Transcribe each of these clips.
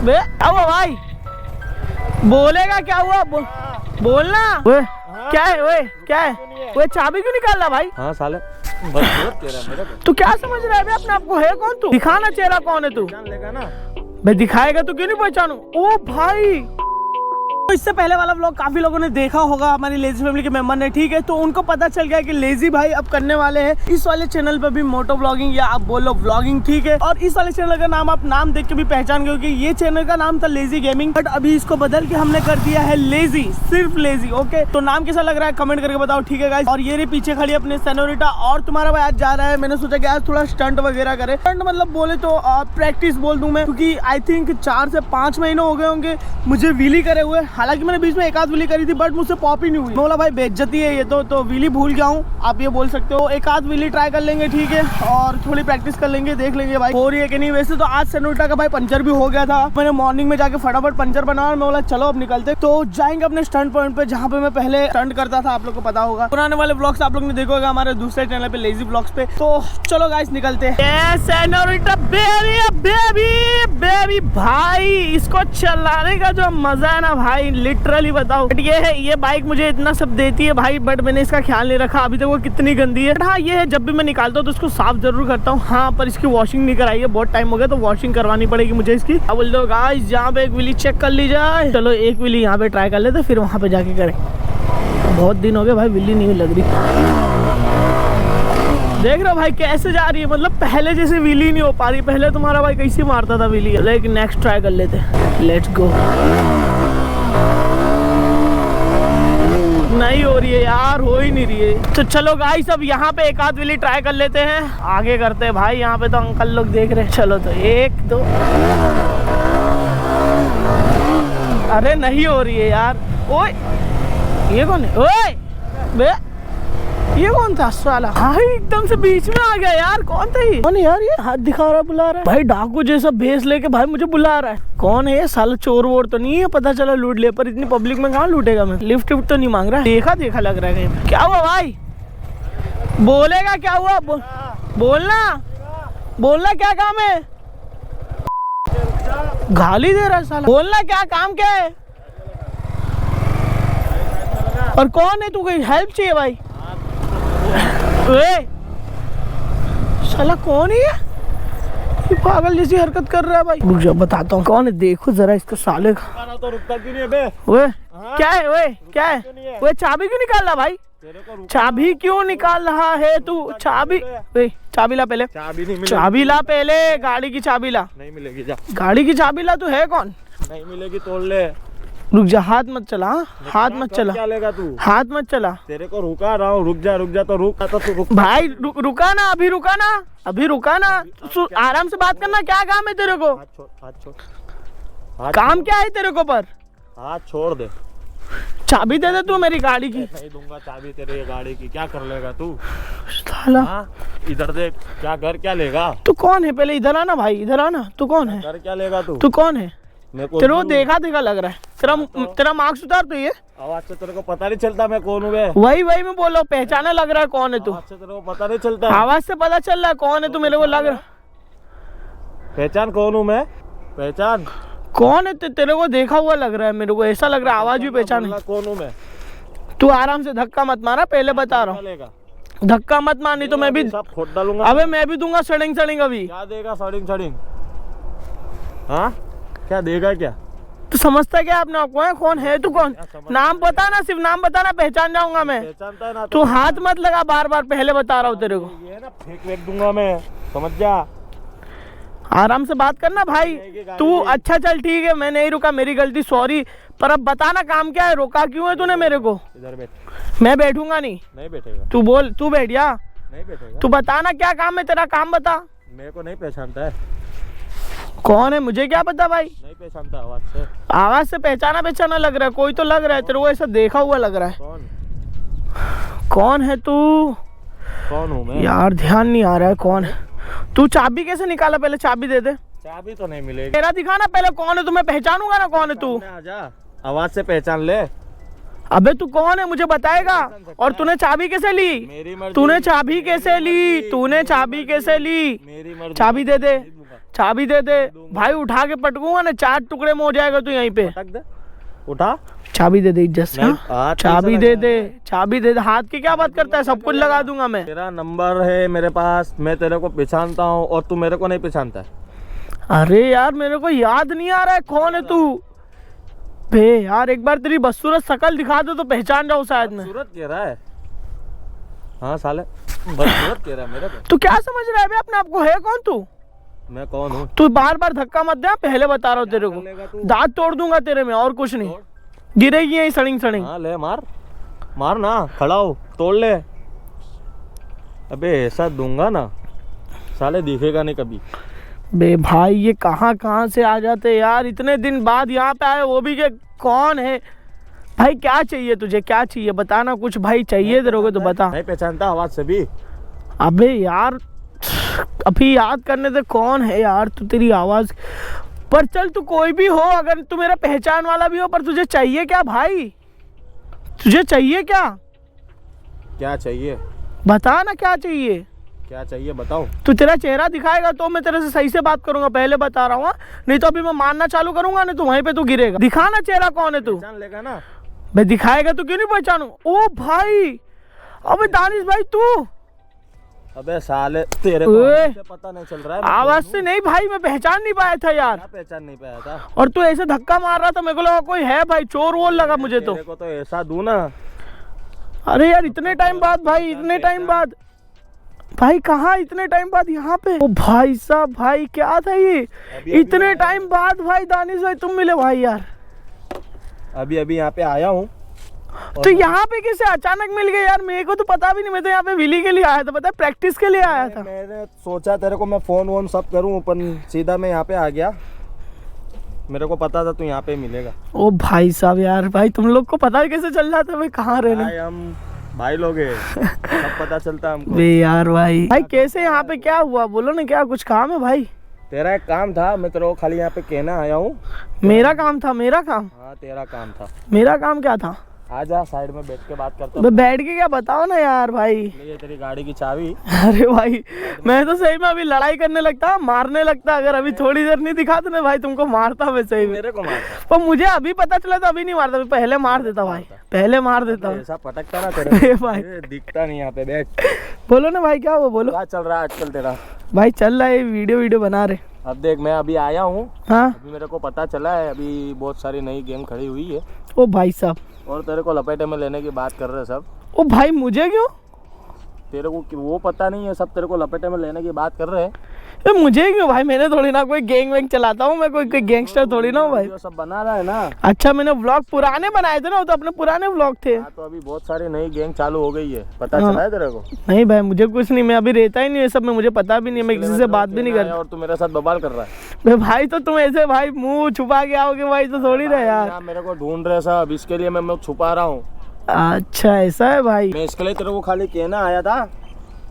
बे क्या हुआ भाई? बोलेगा क्या हुआ? बोलना। वे क्या है? वे क्या है? वे चाबी क्यों निकाल रहा भाई? हाँ साले तू क्या समझ रहा है बे अपने आप को? है कौन तू? दिखाना चेहरा कौन है तू? लेगा ना मैं दिखाएगा तो क्यों नहीं पहचानू? ओ भाई तो इससे पहले वाला व्लॉग काफी लोगों ने देखा होगा हमारी लेजी फैमिली के मेंबर ने, ठीक है। तो उनको पता चल गया कि लेजी भाई अब करने वाले हैं इस वाले चैनल पे भी मोटो व्लॉगिंग या आप बोलो व्लॉगिंग, ठीक है। और इस वाले चैनल का नाम आप नाम देख के भी पहचान गए क्योंकि ये चैनल का नाम था लेजी गेमिंग, बट अभी इसको बदल के हमने कर दिया है लेजी, सिर्फ लेजी। ओके तो नाम कैसा लग रहा है कमेंट करके बताओ, ठीक है गाइस। और ये रही पीछे खड़ी अपने सेनोरिटा, और तुम्हारा भाई आज जा रहा है। मैंने सोचा कि आज थोड़ा स्टंट वगैरह करे। स्टंट मतलब बोले तो प्रैक्टिस बोल दूं मैं, क्योंकि आई थिंक 4 से 5 महीने हो गए होंगे मुझे व्हीली करे हुए। हालांकि मैंने बीच में एक आध व्हीली करी थी बट मुझसे पॉप ही नहीं हुई। बोला भाई बेइज्जती है ये तो व्हीली भूल गया हूँ, आप ये बोल सकते हो। एक आध व्हीली ट्राई कर लेंगे, ठीक है, और थोड़ी प्रैक्टिस कर लेंगे, देख लेंगे भाई हो रही है कि नहीं। वैसे तो आज सेनोरिटा का भाई पंचर भी हो गया था, मैंने मॉर्निंग में जाके फटाफट पंचर बनाया और मैं बोला चलो अब निकलते। तो जाएंगे अपने स्टंट पॉइंट पे जहाँ पे मैं पहले स्टंट करता था, आप लोग को पता होगा। पुराने वाले व्लॉग्स आप लोग ने देखा होगा हमारे दूसरे चैनल पे लेजी व्लॉग्स पे। तो चलो गाइस निकलते हैं। सेनोरिटा बेबी भाई, इसको चलाने का जो मजा है ना भाई लिटरली बताओ। बट ये बाइक मुझे इतना सब देती है भाई, बट मैंने इसका ख्याल नहीं रखा अभी तक वो कितनी गंदी है। हाँ ये है जब भी मैं निकालता हूँ तो उसको साफ जरूर करता हूँ। हाँ पर इसकी वॉशिंग नहीं कराई है, बहुत टाइम हो गया, तो वॉशिंग करवानी पड़ेगी मुझे इसकी। अब बोल दो गाइस यहाँ पे एक व्हीली चेक कर ली जाए। चलो एक व्हीली यहाँ पे ट्राई कर लेते फिर वहाँ पे जाके करें। बहुत दिन हो गए भाई व्हीली नहीं लग रही। देख रहे हो भाई कैसे जा रही है, मतलब पहले जैसे व्हीली नहीं हो पा रही। पहले तुम्हारा भाई कैसे मारता था व्हीली। लेकिन नेक्स्ट ट्राई कर लेते, लेट्स गो। नहीं हो रही है यार, हो ही नहीं रही है। तो चलो गाइस अब यहाँ पे एक आध व्हीली ट्राई कर लेते हैं, आगे करते हैं भाई। यहाँ पे तो अंकल लोग देख रहे हैं। चलो तो 1 2। अरे नहीं हो रही है यार। ओए ये कौन है? ओए बे ये कौन था साला? हाँ एकदम से बीच में आ गया यार। कौन था ये? कौन है यार? ये हाथ दिखा रहा बुला रहा है भाई, डाकू जैसा भेस लेके भाई मुझे बुला रहा है। कौन है ये साला? चोर वोर तो नहीं है? पता चला लूट ले, पर इतनी पब्लिक में कहाँ लूटेगा मैं? लिफ्ट विफ्ट तो नहीं मांग रहा है, देखा लग रहा है कहीं। क्या हुआ भाई? बोलेगा क्या हुआ? बोलना क्या काम है? गाली दे रहा है साला। बोलना क्या काम क्या है? और कौन है तू? कोई हेल्प चाहिए भाई? साला कौन है ये? पागल जैसी हरकत कर रहा है भाई। रुक जा बताता हूँ कौन है, देखो जरा इसका साले का। तो रुकता क्यों नहीं है बे? वे क्या है? वे क्या है? वे चाबी क्यों निकाल रहा भाई? चाबी क्यों निकाल रहा है तू? चाबी चाबी ला पहले। चाबी ला पहले, गाड़ी की चाबी ला। नहीं मिलेगी जा। गाड़ी की चाबी ला। तू है कौन? नहीं मिलेगी, तोड़ ले। रुक जा, हाथ मत चला, हाथ मत चला। क्या लेगा तू? हाथ मत चला। तेरे को रुका रहा हूँ, रुक जा तो रुक भाई। रुका ना, अभी रुका ना। आराम से बात करना। क्या काम है तेरे को? हाथ छोड़। काम क्या है तेरे को? पर हाथ छोड़ दे। चाबी दे दे तू मेरी गाड़ी की। नहीं दूंगा चाबी तेरे गाड़ी की। क्या कर लेगा तू? साला इधर देख, क्या घर क्या लेगा? तू कौन है? पहले इधर आना भाई, इधर आना। तू कौन है? घर क्या लेगा तू? तू कौन है? तेरे को देखा लग रहा है। तेरा मार्क्स उतार। तो ये आवाज से तेरे को पता नहीं चलता मैं कौन हूँ? वही मैं बोल रहा हूँ, पहचाना लग रहा है कौन है तू? आवाज से तेरे को पता नहीं चलता? आवाज से पता चल रहा है कौन है तू, मेरे को लग रहा। पहचान कौन हूँ मैं? पहचान कौन है? तेरे को देखा हुआ लग रहा है, मेरे को ऐसा लग रहा है। आवाज भी पहचान। कौन हूँ मैं? तू आराम से धक्का मत मारा, पहले बता रहा हूँ। धक्का मत मारनी तो मैं भी सब खोद डालूंगा। अबे मैं भी दूंगा सड़िंग अभी। क्या देगा सड़िंग? हाँ क्या देगा? क्या तू समझता क्या अपने आप को है? कौन है तू? कौन? नाम बता ना, सिर्फ नाम बताना, पहचान जाऊंगा मैं। पहचानता है ना? तू हाथ मत लगा बार, पहले बता रहा हूँ तेरे को। ये ना फेंक दूंगा मैं, समझ जा। आराम से बात करना भाई। तू अच्छा चल ठीक है, मैं नहीं रुका, मेरी गलती, सॉरी। पर अब बताना काम क्या है? रोका क्यों है तूने मेरे को? इधर बैठ। मैं बैठूंगा नहीं बैठेगा। तू बोल, तू बैठ जा। नहीं बैठेगा। तू बताना क्या काम है तेरा, काम बता। मेरे को नहीं पहचानता है। कौन है मुझे क्या पता भाई? नहीं पहचानता आवाज से पहचाना लग रहा है। कोई तो लग रहा है तेरे को, ऐसा देखा हुआ लग रहा है। कौन है तू? कौन हूँ मैं यार? ध्यान नहीं आ रहा है कौन है तू। चाबी कैसे निकाला? पहले चाबी दे दे। चाबी तो नहीं मिलेगी। तेरा दिखाना पहले कौन है तू, मैं पहचानूंगा ना कौन है तू। आजा, आवाज से पहचान ले। अबे तू कौन है मुझे बताएगा? और तूने चाबी कैसे ली? तूने चाबी कैसे ली? मेरी मर्जी। चाबी दे दे। चाबी दे दे भाई, उठा के पटकूंगा ना, 4 टुकड़े में हो जाएगा तू यहीं पे। पटक दे, उठा। चाबी दे दे इज्जत से, नहीं, हाँ? हाथ चाबी कैसे दे लगाया? दे, चाबी दे दे। हाथ की क्या बात करता है, सब कुछ लगा दूंगा मैं। तेरा नंबर है मेरे पास, मैं तेरे को पहचानता हूँ और तू मेरे को नहीं पहचानता है। अरे यार मेरे को याद नहीं आ रहा है कौन है तू बे यार, एक बार तेरी बदसूरत शकल दिखा दो तो पहचान जाऊँ शायद मैं। सूरत कह रहा है, हाँ साले बदसूरत कह रहा है मेरे को। तू क्या समझ रहा है बे अपने आप को, है कौन तू? मैं कौन हूँ? तू बार बार धक्का मत दे, पहले बता रहा हूँ तेरे कर लेगा को, तू? दांत तोड़ दूंगा तेरे में, और कुछ नहीं, गिरेगी यही सड़िंग सड़िंग। हाँ ले मार, मार ना, खड़ा हो, तोड़ ले। अबे ऐसा दूंगा ना साले दिखेगा नहीं कभी। बे भाई ये कहाँ कहाँ से आ जाते यार, इतने दिन बाद यहाँ पे आए, वो भी के कौन है भाई? क्या चाहिए तुझे, क्या चाहिए बताना कुछ भाई, चाहिए तेरे को तो बता। नहीं पहचानता आवाज से भी? अबे यार अभी याद करने दे, कौन है यार तू, तेरी आवाज पर चल तू कोई भी हो, अगर तू मेरा पहचान वाला भी हो, पर तुझे चाहिए क्या भाई, तुझे चाहिए क्या? क्या चाहिए बता ना क्या चाहिए, क्या चाहिए बताओ। तू तेरा चेहरा दिखाएगा तो मैं तेरे से सही से बात करूंगा, पहले बता रहा हूँ, नहीं तो अभी मैं मारना चालू करूंगा, नहीं तो वहीं पे तू गिरेगा। दिखा ना चेहरा कौन है तू। पहचान लेगा ना? मैं दिखाएगा तो क्यों नहीं पहचानू? ओ भाई, अबे दानिश भाई तू, अबे साले तेरे को ओए, आवाज से पता नहीं चल रहा है मैं आवाज कौन से हूँ? नहीं भाई, मैं पहचान नहीं पाया था यार, क्या पहचान नहीं पाया था? और तू ऐसे धक्का मार रहा था, मेरे को लगा कोई है भाई, चोर वोर लगा मुझे तो। तेरे को तो ऐसा दूं ना। अरे यार इतने टाइम बाद भाई, इतने टाइम बाद भाई, कहाँ इतने टाइम बाद यहाँ पे? ओ भाई साहब, भाई क्या था ये, इतने टाइम बाद भाई दानिश भाई तुम मिले भाई यार। अभी अभी यहाँ पे आया हूँ। तो यहाँ पे कैसे अचानक मिल गए यार, मेरे को तो पता भी नहीं, मैं तो यहाँ पे विली के लिए आया था, पता है, प्रैक्टिस के लिए आया था। मैंने सोचा तेरे को मैं फोन वोन सब करूँ, पर सीधा मैं यहाँ पे आ गया, मेरे को पता था तू यहाँ पे मिलेगा। ओ भाई साहब यार, भाई तुम लोग को पता कैसे चल रहा था भाई कहाँ रहना? भाई हम भाई लोग हैं, सब पता चलता है हमको। बे यार भाई कैसे यहाँ पे क्या हुआ, बोलो ना, क्या कुछ काम है भाई? तेरा एक काम था, मैं तेरे को खाली यहाँ पे कहना आया हूँ। मेरा काम था? मेरा काम? हाँ तेरा काम था। मेरा काम क्या था? आजा साइड में बैठ के बात करते बे बैठ के क्या बताओ ना यार भाई। ये तेरी गाड़ी की चाबी। अरे भाई मैं तो सही में अभी लड़ाई करने लगता, मारने लगता, अगर अभी थोड़ी देर नहीं दिखा तो ना भाई तुमको मारता मैं सही में। मेरे को मारता, पर मुझे अभी पता चला तो अभी नहीं मारता, पहले मार देता भाई, पहले मार देता हूँ। ऐसा पटकता ना तेरे भाई दिखता नहीं यहाँ पे। बैठ, बोलो ना भाई, क्या हुआ बोलो। क्या चल रहा है आजकल तेरा? भाई चल रहा है, वीडियो बना रहे। अब देख, मैं अभी आया हूँ, हाँ अभी मेरे को पता चला है अभी बहुत सारी नई गैंग खड़ी हुई है ओ भाई साहब, और तेरे को लपेटे में लेने की बात कर रहे हैं सब। ओ भाई मुझे क्यों? तेरे को वो पता नहीं है, सब तेरे को लपेटे में लेने की बात कर रहे हैं। ए, मुझे क्यों भाई, मैंने थोड़ी ना कोई गैंग वैंग चलाता हूँ मैं, कोई गैंगस्टर थोड़ी ना हूँ भाई। वीडियो सब बना रहा है ना। अच्छा मैंने व्लॉग पुराने बनाए थे ना, वो तो अपने पुराने व्लॉग थे। हाँ, तो अभी बहुत सारी नई गैंग चालू हो गई है, पता हाँ। चला है तेरे को? नहीं भाई मुझे कुछ नहीं, मैं अभी रहता ही नहीं है सब में, मुझे पता भी नहीं है, मैं किसी से बात भी नहीं करता। और तू मेरे साथ बवाल कर रहा है। बे भाई तो तुम ऐसे भाई मुंह छुपा के आओगे भाई तो थोड़ी ना यार। यहाँ मेरे को ढूंढ रहे सब, इसके लिए मैं छुपा रहा हूँ। अच्छा ऐसा है भाई। मैं इसके लिए तेरे को खाली कहना आया था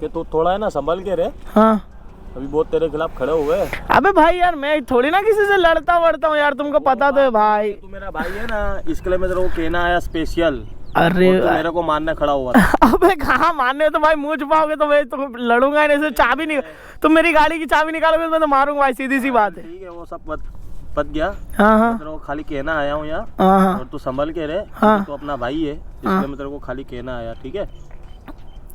कि तू थोड़ा है ना संभल के रहे, हाँ अभी बहुत तेरे खिलाफ खड़े हुए हैं। अबे भाई यार मैं थोड़ी ना किसी से लड़ता वड़ता हूँ यार, तुमको पता तो है भाई। तू मेरा भाई है ना, इसके लिए मैं तेरे को कहना आया स्पेशल। अरे और तू मेरे को मारने खड़ा हुआ था। अबे कहाँ मारने, तो भाई मुंह छुपाओगे तो मैं तो लड़ूंगा नहीं, चाबी नहीं, तुम मेरी गाड़ी की चाबी निकालोगे तो मैं तो मारूंगा भाई, सीधी सी बात है। ठीक है, वो सब पत गया। हाँ हाँ मैं तेरे को खाली कहना आया हूँ यहाँ, हाँ हाँ और तू संभल के रहे। हाँ। तू अपना भाई है, इसलिए मैं तेरे को खाली कहना आया, ठीक है?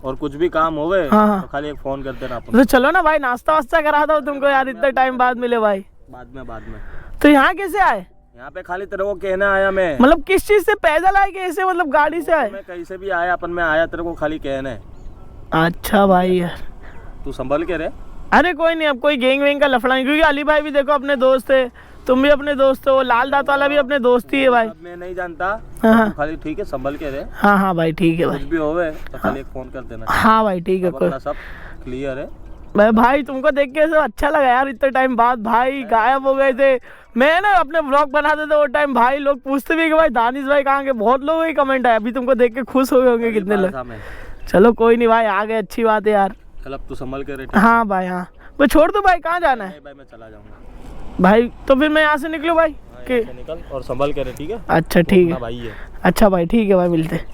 और कुछ भी काम हो गए हाँ, हाँ। तो खाली एक फोन कर देना अपन। तो चलो ना भाई, नाश्ता वास्ता करा दो तुमको यार, इतने टाइम बाद मिले भाई। बाद में तो यहाँ कैसे आए? यहाँ पे खाली तेरे को कहना आया मैं। मतलब किस चीज से, पैदल आए कि ऐसे मतलब गाड़ी से आए? मैं कहीं से भी आया, अपन में आया, तेरे को खाली कहना है। अच्छा भाई यार, तू संभल के रहे। अरे कोई नहीं, अब कोई गैंग वैंग का लफड़ा नहीं, क्योंकि अली भाई भी देखो अपने दोस्त है, तुम भी अपने दोस्त हो, लाल दात वाला भी अपने दोस्त ही है भाई। अब मैं नहीं जानता, हाँ हाँ तू खाली ठीक है संभल के रहे। हाँ हाँ भाई ठीक है कुछ भाई। भी होवे तो खाली एक फोन कर देना। हाँ भाई ठीक है, अब कोई अपना सब क्लियर है। भाई तुमको देख के सब अच्छा लगा यार, इतने टाइम बाद भाई गायब हो गए थे। मैं ना अपने ब्लॉग बनाते थे वो टाइम, भाई लोग पूछते भी कि भाई दानिश भाई कहाँ के, बहुत लोगों के कमेंट आए, अभी तुमको देख के खुश हो गए होंगे कितने लोग। चलो कोई नहीं भाई, आ गए, अच्छी बात है यार। चल अब तू संभल के रहे। हाँ भाई हाँ, मैं छोड़ दो भाई, कहाँ जाना है भाई मैं चला जाऊंगा भाई? तो फिर मैं यहाँ से निकलूँ भाई कि निकल और संभल के रहे, ठीक है? अच्छा ठीक है भाई है। अच्छा भाई ठीक है भाई, मिलते हैं।